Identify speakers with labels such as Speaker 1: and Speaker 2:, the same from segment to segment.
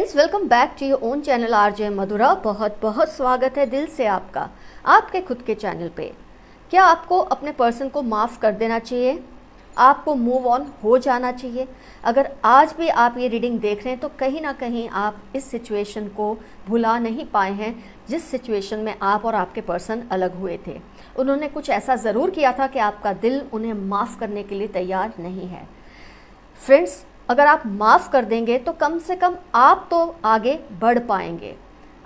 Speaker 1: Friends, welcome back to your own channel RJ Madhura. बहुत बहुत स्वागत है दिल से आपका आपके खुद के चैनल पे। क्या आपको अपने पर्सन को माफ़ कर देना चाहिए? आपको मूव ऑन हो जाना चाहिए? अगर आज भी आप ये रीडिंग देख रहे हैं तो कहीं ना कहीं आप इस सिचुएशन को भुला नहीं पाए हैं जिस सिचुएशन में आप और आपके पर्सन अलग हुए थे। उन्होंने कुछ ऐसा ज़रूर किया था कि आपका दिल उन्हें माफ़ करने के लिए तैयार नहीं है। फ्रेंड्स, अगर आप माफ़ कर देंगे तो कम से कम आप तो आगे बढ़ पाएंगे।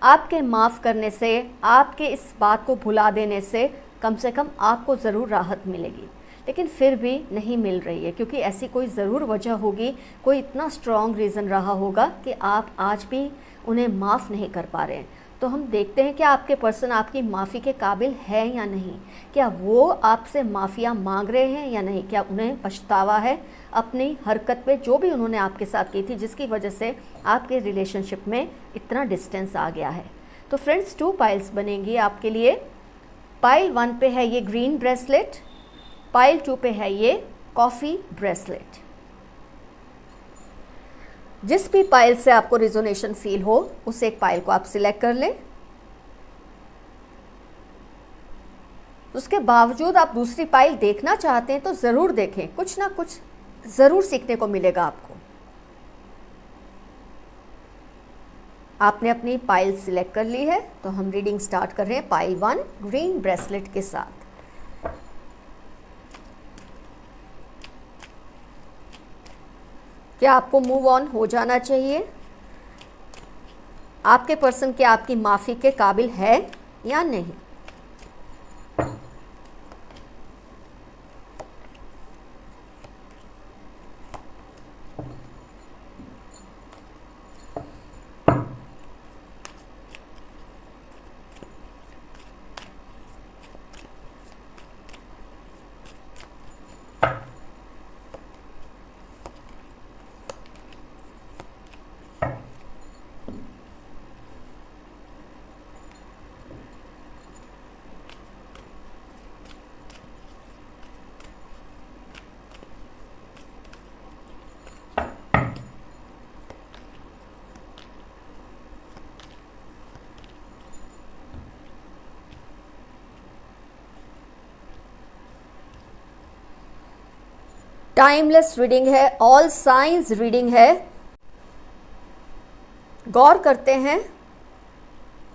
Speaker 1: आपके माफ़ करने से, आपके इस बात को भुला देने से कम आपको ज़रूर राहत मिलेगी। लेकिन फिर भी नहीं मिल रही है क्योंकि ऐसी कोई ज़रूर वजह होगी, कोई इतना स्ट्रॉन्ग रीज़न रहा होगा कि आप आज भी उन्हें माफ़ नहीं कर पा रहे हैं। तो हम देखते हैं कि आपके पर्सन आपकी माफ़ी के काबिल है या नहीं। क्या वो आपसे माफ़िया मांग रहे हैं या नहीं? क्या उन्हें पछतावा है अपनी हरकत पे जो भी उन्होंने आपके साथ की थी, जिसकी वजह से आपके रिलेशनशिप में इतना डिस्टेंस आ गया है? तो फ्रेंड्स, 2 पाइल्स बनेंगी आपके लिए। पाइल 1 पे है ये ग्रीन ब्रेसलेट, पाइल 2 पे है ये कॉफ़ी ब्रेसलेट। जिस भी पाइल से आपको रिजोनेशन फील हो उस एक पाइल को आप सिलेक्ट कर लें। उसके बावजूद आप दूसरी पाइल देखना चाहते हैं तो ज़रूर देखें, कुछ ना कुछ ज़रूर सीखने को मिलेगा आपको। आपने अपनी पाइल सिलेक्ट कर ली है तो हम रीडिंग स्टार्ट कर रहे हैं पाइल 1 ग्रीन ब्रेसलेट के साथ। क्या आपको मूव ऑन हो जाना चाहिए? आपके पर्सन क्या आपकी माफ़ी के काबिल है या नहीं? टाइमलेस रीडिंग है, ऑल साइंस रीडिंग है। गौर करते हैं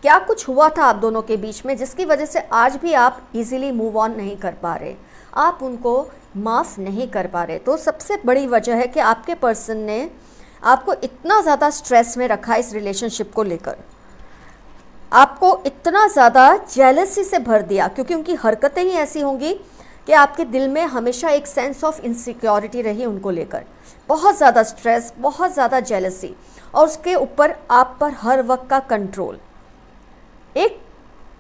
Speaker 1: क्या कुछ हुआ था आप दोनों के बीच में जिसकी वजह से आज भी आप इजीली मूव ऑन नहीं कर पा रहे, आप उनको माफ़ नहीं कर पा रहे। तो सबसे बड़ी वजह है कि आपके पर्सन ने आपको इतना ज़्यादा स्ट्रेस में रखा इस रिलेशनशिप को लेकर, आपको इतना ज़्यादा जेलसी से भर दिया क्योंकि उनकी हरकतें ही ऐसी होंगी कि आपके दिल में हमेशा एक सेंस ऑफ इनसिक्योरिटी रही उनको लेकर। बहुत ज़्यादा स्ट्रेस, बहुत ज़्यादा जेलसी और उसके ऊपर आप पर हर वक्त का कंट्रोल। एक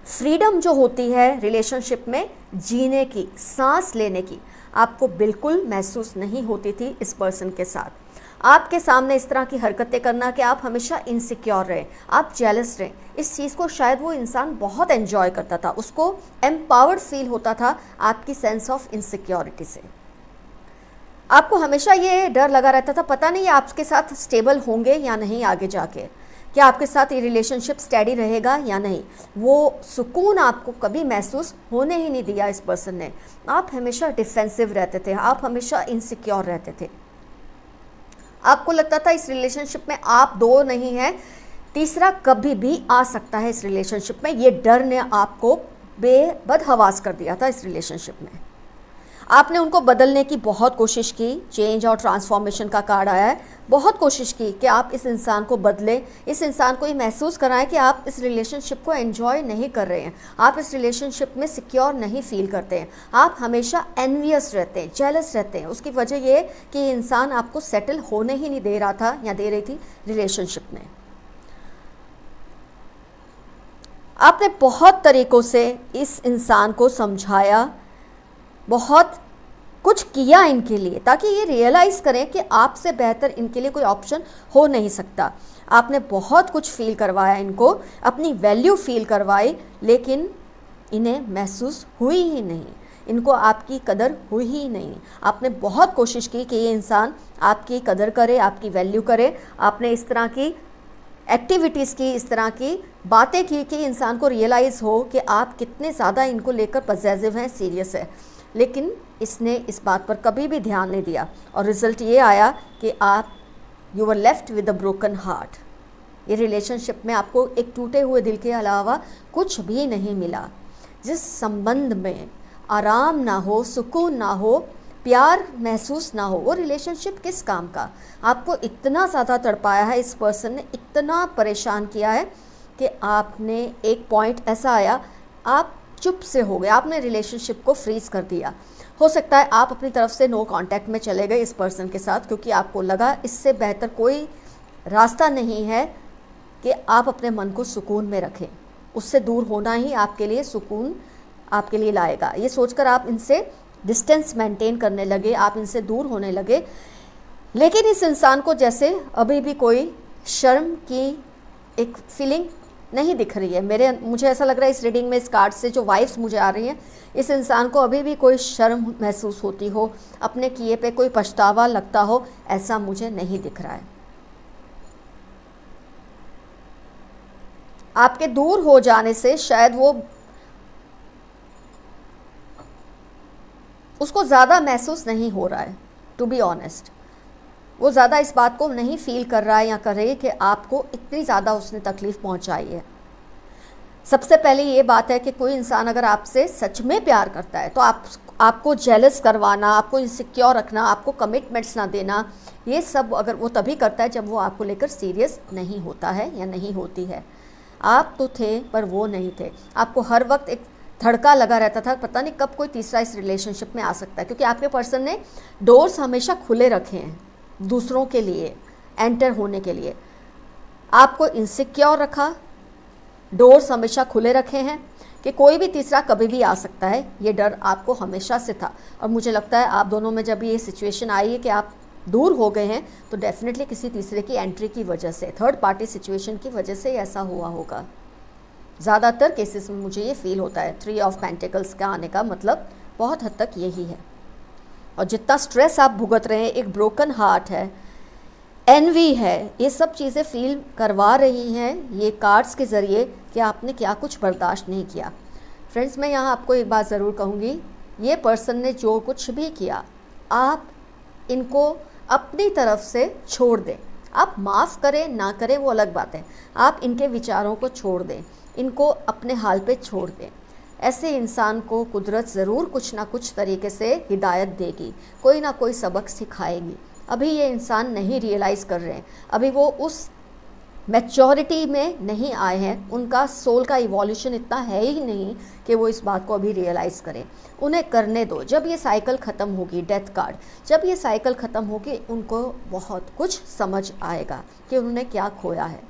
Speaker 1: फ्रीडम जो होती है रिलेशनशिप में जीने की, सांस लेने की, आपको बिल्कुल महसूस नहीं होती थी इस पर्सन के साथ। आपके सामने इस तरह की हरकतें करना कि आप हमेशा इनसिक्योर रहे, आप जेलस रहे, इस चीज़ को शायद वो इंसान बहुत एंजॉय करता था। उसको एम्पावर्ड फील होता था आपकी सेंस ऑफ इनसिक्योरिटी से। आपको हमेशा ये डर लगा रहता था, पता नहीं आपके साथ स्टेबल होंगे या नहीं आगे जाके, क्या आपके साथ ये रिलेशनशिप स्टेडी रहेगा या नहीं। वो सुकून आपको कभी महसूस होने ही नहीं दिया इस पर्सन ने। आप हमेशा डिफेंसिव रहते थे, आप हमेशा इनसिक्योर रहते थे। आपको लगता था इस रिलेशनशिप में आप 2 नहीं हैं, तीसरा कभी भी आ सकता है इस रिलेशनशिप में। ये डर ने आपको बेबदहवास कर दिया था इस रिलेशनशिप में। आपने उनको बदलने की बहुत कोशिश की, चेंज और ट्रांसफॉर्मेशन का कार्ड आया है। बहुत कोशिश की कि आप इस इंसान को बदलें, इस इंसान को ये महसूस कराएं कि आप इस रिलेशनशिप को एंजॉय नहीं कर रहे हैं, आप इस रिलेशनशिप में सिक्योर नहीं फील करते हैं, आप हमेशा एनवियस रहते हैं, जेलस रहते हैं। उसकी वजह ये कि ये इंसान आपको सेटल होने ही नहीं दे रहा था या दे रही थी रिलेशनशिप में। आपने बहुत तरीक़ों से इस इंसान को समझाया, बहुत कुछ किया इनके लिए ताकि ये रियलाइज़ करें कि आपसे बेहतर इनके लिए कोई ऑप्शन हो नहीं सकता। आपने बहुत कुछ फील करवाया इनको, अपनी वैल्यू फील करवाई, लेकिन इन्हें महसूस हुई ही नहीं, इनको आपकी कदर हुई ही नहीं। आपने बहुत कोशिश की कि ये इंसान आपकी कदर करे, आपकी वैल्यू करे। आपने इस तरह की एक्टिविटीज़ की, इस तरह की बातें की कि इंसान को रियलाइज़ हो कि आप कितने ज़्यादा इनको लेकर पॉसेसिव हैं, सीरियस है। लेकिन इसने इस बात पर कभी भी ध्यान नहीं दिया और रिज़ल्ट ये आया कि आप you were left with a broken heart. ये रिलेशनशिप में आपको एक टूटे हुए दिल के अलावा कुछ भी नहीं मिला। जिस संबंध में आराम ना हो, सुकून ना हो, प्यार महसूस ना हो, वो रिलेशनशिप किस काम का। आपको इतना ज़्यादा तड़पाया है इस पर्सन ने, इतना परेशान किया है कि आपने एक पॉइंट ऐसा आया, आप चुप से हो गए, आपने रिलेशनशिप को फ्रीज़ कर दिया। हो सकता है आप अपनी तरफ से नो कांटेक्ट में चले गए इस पर्सन के साथ, क्योंकि आपको लगा इससे बेहतर कोई रास्ता नहीं है कि आप अपने मन को सुकून में रखें। उससे दूर होना ही आपके लिए सुकून आपके लिए लाएगा। ये सोचकर आप इनसे डिस्टेंस मेंटेन करने लगे, आप इनसे दूर होने लगे। लेकिन इस इंसान को जैसे अभी भी कोई शर्म की एक फीलिंग नहीं दिख रही है। मुझे ऐसा लग रहा है इस रीडिंग में, इस कार्ड से जो वाइब्स मुझे आ रही हैं, इस इंसान को अभी भी कोई शर्म महसूस होती हो, अपने किए पे कोई पछतावा लगता हो, ऐसा मुझे नहीं दिख रहा है। आपके दूर हो जाने से शायद वो उसको ज़्यादा महसूस नहीं हो रहा है, टू बी ऑनेस्ट। वो ज़्यादा इस बात को नहीं फील कर रहा है या कर रही है कि आपको इतनी ज़्यादा उसने तकलीफ़ पहुंचाई है। सबसे पहले ये बात है कि कोई इंसान अगर आपसे सच में प्यार करता है तो आपको जेलस करवाना, आपको इनसिक्योर रखना, आपको कमिटमेंट्स ना देना, ये सब अगर वो तभी करता है जब वो आपको लेकर सीरियस नहीं होता है या नहीं होती है। आप तो थे पर वो नहीं थे। आपको हर वक्त एक धड़का लगा रहता था, पता नहीं कब कोई तीसरा इस रिलेशनशिप में आ सकता है, क्योंकि आपके पर्सन ने डोर्स हमेशा खुले रखे हैं दूसरों के लिए एंटर होने के लिए। आपको इनसिक्योर रखा, डोर्स हमेशा खुले रखे हैं कि कोई भी तीसरा कभी भी आ सकता है, ये डर आपको हमेशा से था। और मुझे लगता है आप दोनों में जब ये सिचुएशन आई है कि आप दूर हो गए हैं, तो डेफिनेटली किसी तीसरे की एंट्री की वजह से, थर्ड पार्टी सिचुएशन की वजह से ऐसा हुआ होगा। ज़्यादातर केसेस में मुझे ये फील होता है। 3 ऑफ पेंटिकल्स का आने का मतलब बहुत हद तक यही है। और जितना स्ट्रेस आप भुगत रहे हैं, एक ब्रोकन हार्ट है, एनवी है, ये सब चीज़ें फील करवा रही हैं ये कार्ड्स के ज़रिए कि आपने क्या कुछ बर्दाश्त नहीं किया। फ्रेंड्स, मैं यहाँ आपको एक बात ज़रूर कहूँगी, ये पर्सन ने जो कुछ भी किया, आप इनको अपनी तरफ से छोड़ दें। आप माफ़ करें ना करें वो अलग बात है, आप इनके विचारों को छोड़ दें, इनको अपने हाल पे छोड़ दें। ऐसे इंसान को कुदरत ज़रूर कुछ ना कुछ तरीके से हिदायत देगी, कोई ना कोई सबक सिखाएगी। अभी ये इंसान नहीं रियलाइज़ कर रहे हैं, अभी वो उस मैच्योरिटी में नहीं आए हैं, उनका सोल का इवोल्यूशन इतना है ही नहीं कि वो इस बात को अभी रियलाइज़ करें। उन्हें करने दो। जब ये साइकिल ख़त्म होगी, डेथ कार्ड, जब ये साइकिल ख़त्म होगी, उनको बहुत कुछ समझ आएगा कि उन्होंने क्या खोया है।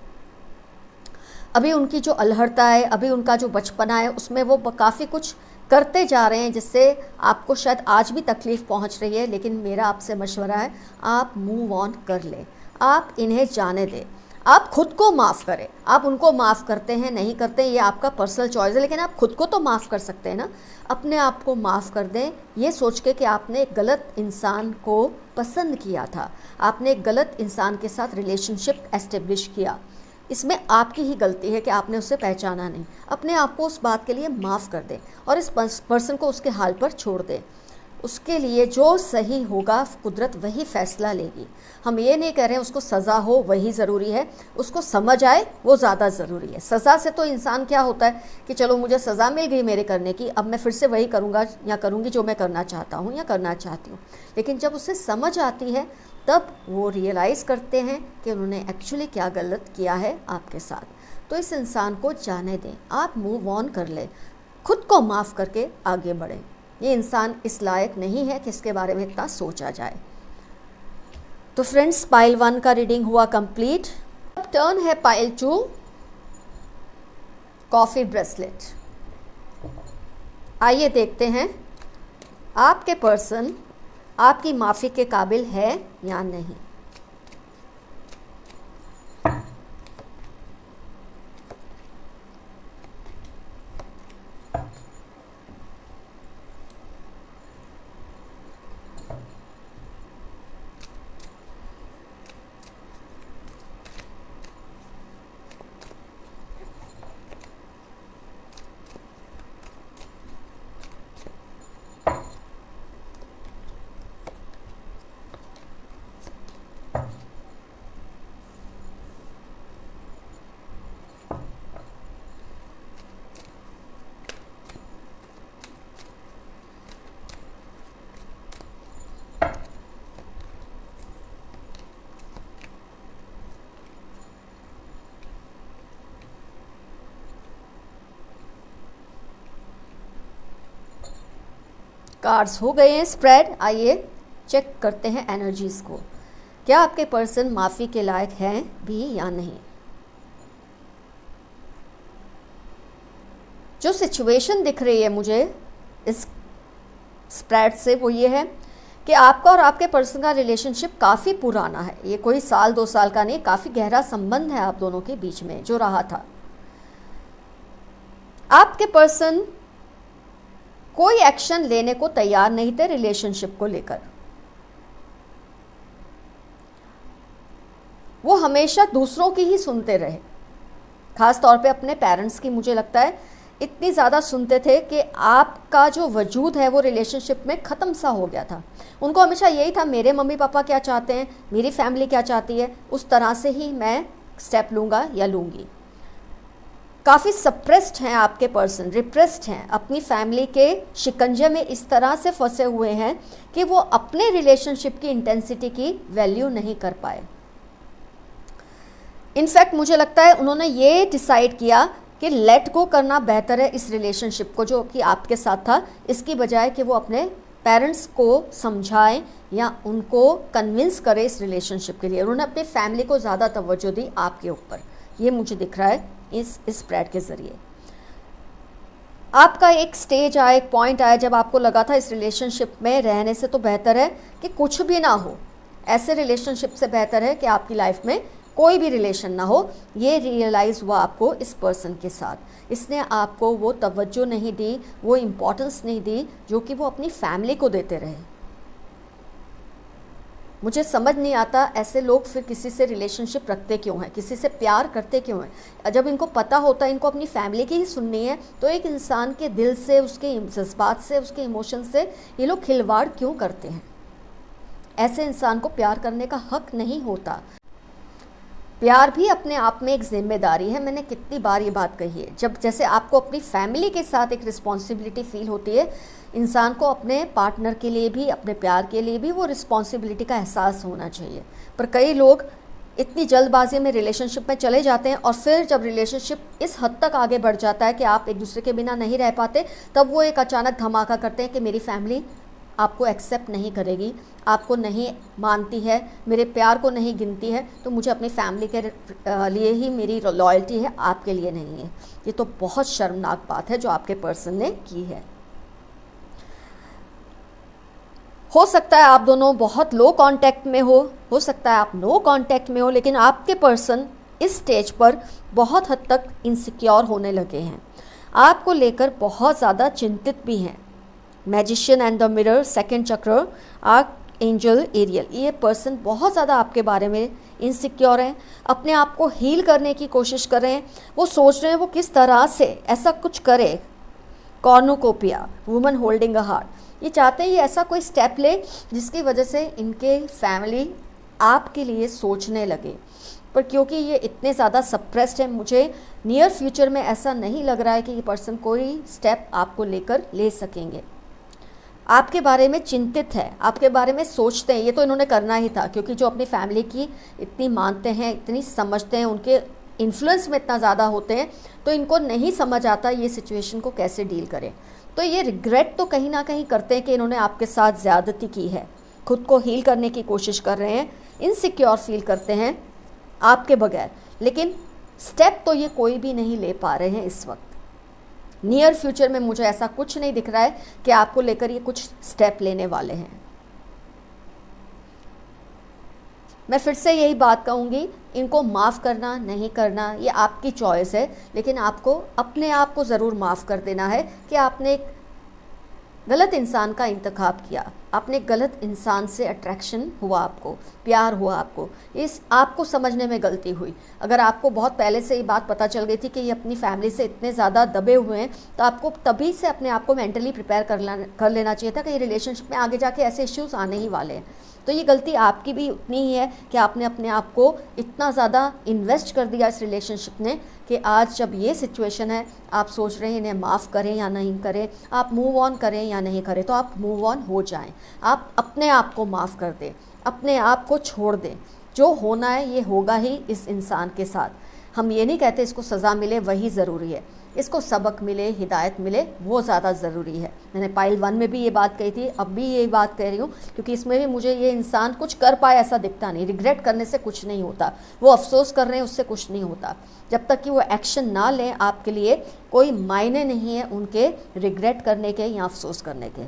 Speaker 1: अभी उनकी जो अलहड़ता है, अभी उनका जो बचपना है, उसमें वो काफ़ी कुछ करते जा रहे हैं जिससे आपको शायद आज भी तकलीफ़ पहुंच रही है। लेकिन मेरा आपसे मशवरा है, आप मूव ऑन कर लें, आप इन्हें जाने दें, आप खुद को माफ़ करें। आप उनको माफ़ करते हैं नहीं करते हैं ये आपका पर्सनल चॉइस है, लेकिन आप खुद को तो माफ़ कर सकते हैं ना। अपने आप को माफ़ कर दें, ये सोच के कि आपने एक गलत इंसान को पसंद किया था, आपने एक गलत इंसान के साथ रिलेशनशिप एस्टेब्लिश किया, इसमें आपकी ही गलती है कि आपने उसे पहचाना नहीं। अपने आप को उस बात के लिए माफ़ कर दें और इस पर्सन को उसके हाल पर छोड़ दें। उसके लिए जो सही होगा कुदरत वही फ़ैसला लेगी। हम ये नहीं कह रहे हैं उसको सज़ा हो वही ज़रूरी है, उसको समझ आए वो ज़्यादा ज़रूरी है। सज़ा से तो इंसान क्या होता है कि चलो मुझे सज़ा मिल गई मेरे करने की, अब मैं फिर से वही करूँगा या करूँगी जो मैं करना चाहता हूँ या करना चाहती हूँ। लेकिन जब उसे समझ आती है तब वो रियलाइज़ करते हैं कि उन्होंने एक्चुअली क्या गलत किया है आपके साथ। तो इस इंसान को जाने दें, आप मूव ऑन कर लें, खुद को माफ़ करके आगे बढ़ें। ये इंसान इस लायक नहीं है कि इसके बारे में इतना सोचा जाए। तो फ्रेंड्स, पाइल 1 का रीडिंग हुआ कंप्लीट। अब टर्न है पाइल 2, कॉफ़ी ब्रेसलेट। आइए देखते हैं आपके पर्सन आपकी माफ़ी के काबिल है या नहीं। कार्ड्स हो गए हैं स्प्रेड। आइए चेक करते हैं एनर्जीज़ को। क्या आपके पर्सन माफ़ी के लायक हैं भी या नहीं। जो सिचुएशन दिख रही है मुझे इस स्प्रेड से वो ये है कि आपका और आपके पर्सन का रिलेशनशिप काफ़ी पुराना है। ये कोई साल 2 साल का नहीं, काफ़ी गहरा संबंध है आप दोनों के बीच में जो रहा था। आपके पर्सन कोई एक्शन लेने को तैयार नहीं थे रिलेशनशिप को लेकर। वो हमेशा दूसरों की ही सुनते रहे, खास तौर पे अपने पेरेंट्स की। मुझे लगता है इतनी ज़्यादा सुनते थे कि आपका जो वजूद है वो रिलेशनशिप में ख़त्म सा हो गया था। उनको हमेशा यही था, मेरे मम्मी पापा क्या चाहते हैं, मेरी फैमिली क्या चाहती है, उस तरह से ही मैं स्टेप लूँगा या लूँगी। काफ़ी सप्रेस्ड हैं आपके पर्सन, रिप्रेस्ड हैं, अपनी फैमिली के शिकंजे में इस तरह से फंसे हुए हैं कि वो अपने रिलेशनशिप की इंटेंसिटी की वैल्यू नहीं कर पाए। इनफैक्ट मुझे लगता है उन्होंने ये डिसाइड किया कि लेट गो करना बेहतर है इस रिलेशनशिप को जो कि आपके साथ था, इसकी बजाय कि वो अपने पेरेंट्स को समझाएं या उनको कन्विंस करें इस रिलेशनशिप के लिए। उन्होंने अपनी फैमिली को ज़्यादा तवज्जो दी आपके ऊपर। ये मुझे दिख रहा है इस स्प्रेड के ज़रिए। आपका एक स्टेज आया, एक पॉइंट आया जब आपको लगा था इस रिलेशनशिप में रहने से तो बेहतर है कि कुछ भी ना हो। ऐसे रिलेशनशिप से बेहतर है कि आपकी लाइफ में कोई भी रिलेशन ना हो। ये रियलाइज़ हुआ आपको इस पर्सन के साथ। इसने आपको वो तवज्जो नहीं दी, वो इम्पोर्टेंस नहीं दी जो कि वो अपनी फैमिली को देते रहे। मुझे समझ नहीं आता ऐसे लोग फिर किसी से रिलेशनशिप रखते क्यों हैं, किसी से प्यार करते क्यों हैं। जब इनको पता होता है इनको अपनी फैमिली की ही सुननी है, तो एक इंसान के दिल से, उसके जज्बात से, उसके इमोशन से ये लोग खिलवाड़ क्यों करते हैं। ऐसे इंसान को प्यार करने का हक नहीं होता। प्यार भी अपने आप में एक जिम्मेदारी है। मैंने कितनी बार ये बात कही है। जब जैसे आपको अपनी फैमिली के साथ एक रिस्पॉन्सिबिलिटी फील होती है, इंसान को अपने पार्टनर के लिए भी, अपने प्यार के लिए भी वो रिस्पॉन्सिबिलिटी का एहसास होना चाहिए। पर कई लोग इतनी जल्दबाजी में रिलेशनशिप में चले जाते हैं और फिर जब रिलेशनशिप इस हद तक आगे बढ़ जाता है कि आप एक दूसरे के बिना नहीं रह पाते, तब वो एक अचानक धमाका करते हैं कि मेरी फैमिली आपको एक्सेप्ट नहीं करेगी, आपको नहीं मानती है, मेरे प्यार को नहीं गिनती है, तो मुझे अपनी फैमिली के लिए ही मेरी लॉयल्टी है, आपके लिए नहीं है। ये तो बहुत शर्मनाक बात है जो आपके पर्सन ने की है। हो सकता है आप दोनों बहुत लो कांटेक्ट में हो सकता है आप नो कांटेक्ट में हो, लेकिन आपके पर्सन इस स्टेज पर बहुत हद तक इनसिक्योर होने लगे हैं, आपको लेकर बहुत ज़्यादा चिंतित भी हैं। Magician and the mirror, second चक्र, आर्क एंजल एरियल, ये पर्सन बहुत ज़्यादा आपके बारे में इनसिक्योर हैं, अपने आप को हील करने की कोशिश कर रहे हैं। वो सोच रहे हैं वो किस तरह से ऐसा कुछ करे। Cornucopia, woman holding a heart, ये चाहते हैं ये ऐसा कोई स्टेप ले जिसकी वजह से इनके फैमिली आपके लिए सोचने लगे। पर क्योंकि ये इतने ज़्यादा सप्रेस्ड है, मुझे नियर फ्यूचर में ऐसा नहीं लग रहा है कि ये पर्सन कोई स्टेप आपको लेकर ले सकेंगे। आपके बारे में चिंतित है, आपके बारे में सोचते हैं। ये तो इन्होंने करना ही था, क्योंकि जो अपनी फैमिली की इतनी मानते हैं, इतनी समझते हैं, उनके इन्फ्लुएंस में इतना ज़्यादा होते हैं, तो इनको नहीं समझ आता ये सिचुएशन को कैसे डील करें। तो ये रिग्रेट तो कहीं ना कहीं करते हैं कि इन्होंने आपके साथ ज़्यादती की है, खुद को हील करने की कोशिश कर रहे हैं, इनसिक्योर फील करते हैं आपके बगैर, लेकिन स्टेप तो ये कोई भी नहीं ले पा रहे हैं इस वक्त। नियर फ्यूचर में मुझे ऐसा कुछ नहीं दिख रहा है कि आपको लेकर ये कुछ स्टेप लेने वाले हैं। मैं फिर से यही बात कहूँगी, इनको माफ़ करना नहीं करना ये आपकी चॉइस है, लेकिन आपको अपने आप को ज़रूर माफ़ कर देना है कि आपने एक गलत इंसान का इंतखाब किया, आपने गलत इंसान से अट्रैक्शन हुआ, आपको प्यार हुआ, आपको इस आपको समझने में गलती हुई। अगर आपको बहुत पहले से ये बात पता चल गई थी कि ये अपनी फैमिली से इतने ज़्यादा दबे हुए हैं, तो आपको तभी से अपने आप को मेंटली प्रिपेयर कर लेना चाहिए था कि ये रिलेशनशिप में आगे जाके ऐसे इश्यूज़ आने ही वाले हैं। तो ये गलती आपकी भी उतनी ही है कि आपने अपने आप को इतना ज़्यादा इन्वेस्ट कर दिया इस रिलेशनशिप ने कि आज जब ये सिचुएशन है, आप सोच रहे हैं इन्हें माफ़ करें या नहीं करें, आप मूव ऑन करें या नहीं करें। तो आप मूव ऑन हो जाएं, आप अपने आप को माफ़ कर दें, अपने आप को छोड़ दें। जो होना है ये होगा ही इस इंसान के साथ। हम ये नहीं कहते इसको सज़ा मिले वही ज़रूरी है, इसको सबक मिले, हिदायत मिले, वो ज़्यादा ज़रूरी है। मैंने पाइल 1 में भी ये बात कही थी, अब भी यही बात कह रही हूँ, क्योंकि इसमें भी मुझे ये इंसान कुछ कर पाए ऐसा दिखता नहीं। रिग्रेट करने से कुछ नहीं होता, वो अफसोस कर रहे हैं उससे कुछ नहीं होता। जब तक कि वो एक्शन ना लें, आपके लिए कोई मायने नहीं है उनके रिग्रेट करने के या अफसोस करने के।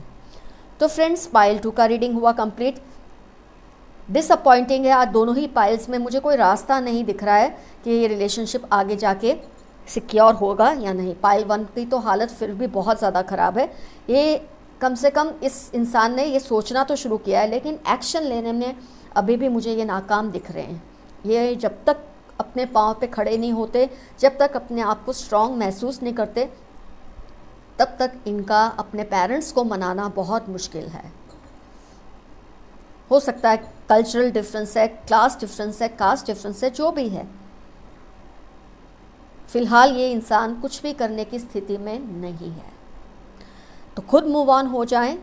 Speaker 1: तो फ्रेंड्स, पाइल 2 का रीडिंग हुआ कंप्लीट। डिसअपॉइंटिंग है आज दोनों ही पाइल्स में, मुझे कोई रास्ता नहीं दिख रहा है कि ये रिलेशनशिप आगे जाके सिक्योर होगा या नहीं। पाइल 1 की तो हालत फिर भी बहुत ज़्यादा ख़राब है। ये कम से कम इस इंसान ने ये सोचना तो शुरू किया है, लेकिन एक्शन लेने में अभी भी मुझे ये नाकाम दिख रहे हैं। ये जब तक अपने पाँव पे खड़े नहीं होते, जब तक अपने आप को स्ट्रॉन्ग महसूस नहीं करते, तब तक इनका अपने पेरेंट्स को मनाना बहुत मुश्किल है। हो सकता है कल्चरल डिफरेंस है, क्लास डिफरेंस है, कास्ट डिफरेंस है, जो भी है, फिलहाल ये इंसान कुछ भी करने की स्थिति में नहीं है। तो खुद मूव ऑन हो जाएं।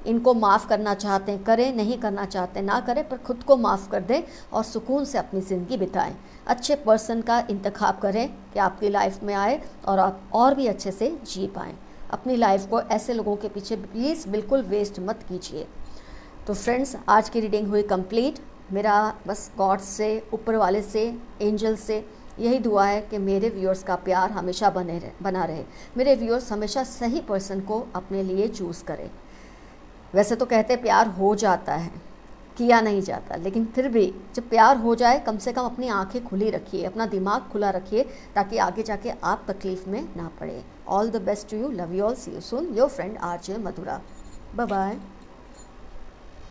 Speaker 1: इनको माफ़ करना चाहते हैं करें, नहीं करना चाहते ना करें, पर खुद को माफ़ कर दें और सुकून से अपनी ज़िंदगी बिताएं। अच्छे पर्सन का इंतखाब करें कि आपकी लाइफ में आए और आप और भी अच्छे से जी पाएँ। अपनी लाइफ को ऐसे लोगों के पीछे प्लीज़ बिल्कुल वेस्ट मत कीजिए। तो फ्रेंड्स, आज की रीडिंग हुई कंप्लीट। मेरा बस गॉड से, ऊपर वाले से, एंजल से यही दुआ है कि मेरे व्यूअर्स का प्यार हमेशा बना रहे। मेरे व्यूअर्स हमेशा सही पर्सन को अपने लिए चूज़ करें। वैसे तो कहते प्यार हो जाता है, किया नहीं जाता, लेकिन फिर भी जब प्यार हो जाए, कम से कम अपनी आंखें खुली रखिए, अपना दिमाग खुला रखिए, ताकि आगे जाके आप तकलीफ़ में ना पड़े। All the best to you, love you all, see you soon, your friend RJ Madhura. Bye bye.